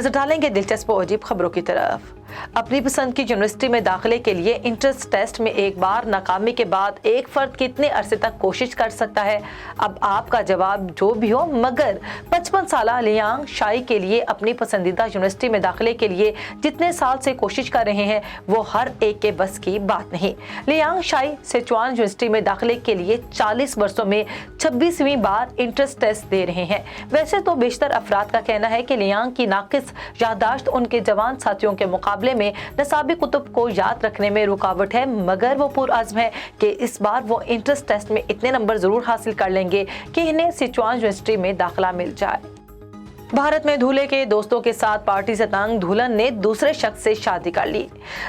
नजर डालेंगे दिलचस्प और अजीब खबरों की तरफ। अपनी पसंद की यूनिवर्सिटी में दाखिले के लिए इंट्रेंस टेस्ट में एक बार नाकामी के बाद एक फर्द कितने अरसे तक कोशिश कर सकता है? अब आपका जवाब जो भी हो, मगर 55 साला लियांग शाई के लिए अपनी पसंदीदा यूनिवर्सिटी में दाखिले के लिए जितने साल से कोशिश कर रहे हैं वो हर एक के बस की बात नहीं। लियांग शाई सिचुआन यूनिवर्सिटी में दाखिले के लिए 40 वर्षों में 26वीं बार इंट्रेंस टेस्ट दे रहे हैं। वैसे तो बेशतर अफराद का कहना है कि लियांग की नाकिस याददाश्त उनके जवान साथियों के मुकाबले में नसाबी कुतुब को याद रखने में रुकावट है, मगर वो पुरअज़्म है कि इस बार वो इंट्रेंस टेस्ट में इतने नंबर जरूर हासिल कर लेंगे कि इन्हें सिचुआन यूनिवर्सिटी में दाखिला मिल जाए। भारत में दूल्हे के दोस्तों के साथ पार्टी से तंग दुल्हन ने दूसरे शख्स से शादी कर ली।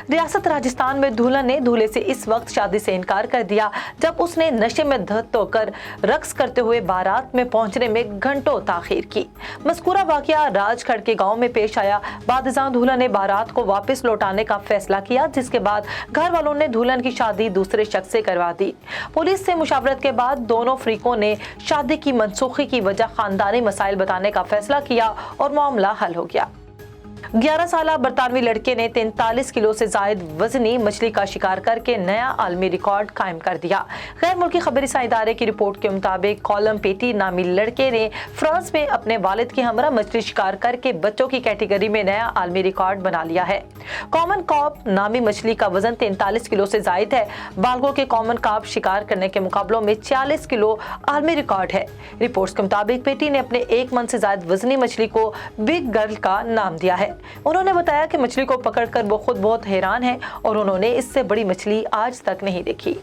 रियासत राजस्थान में दुल्हन ने दूल्हे से इस वक्त शादी से इनकार कर दिया जब उसने नशे में धुत होकर रक्स करते हुए बारात में पहुंचने में घंटों ताखीर की। मज़कूरा वाकया राजगढ़ के गांव में पेश आया। बादशाह दुल्हन ने बारात को वापस लौटाने का फैसला किया, जिसके बाद घर वालों ने दुल्हन की शादी दूसरे शख्स से करवा दी। पुलिस से मुशावरत के बाद दोनों फरीकों ने शादी की मनसूखी की वजह खानदानी मसाइल बताने का फैसला किया और मामला हल हो गया। 11 साला बरतानवी लड़के ने 43 किलो से जायद वजनी मछली का शिकार करके नया आलमी रिकॉर्ड कायम कर दिया। गैर मुल्की खबरसां इदारे की रिपोर्ट के मुताबिक कॉलम पेटी नामी लड़के ने फ्रांस में अपने वालिद के हमरा मछली शिकार करके बच्चों की कैटेगरी में नया आलमी रिकॉर्ड बना लिया है। कॉमन कॉप नामी मछली का वजन 43 किलो से जायद है। बालगों के कॉमन कॉप शिकार करने के मुकाबलों में 40 किलो आलमी रिकॉर्ड है। रिपोर्ट्स के मुताबिक पेटी ने अपने 1 मन से जायद वजनी मछली को बिग गर्ल का नाम दिया है। उन्होंने बताया कि मछली को पकड़कर वो खुद बहुत हैरान है और उन्होंने इससे बड़ी मछली आज तक नहीं देखी।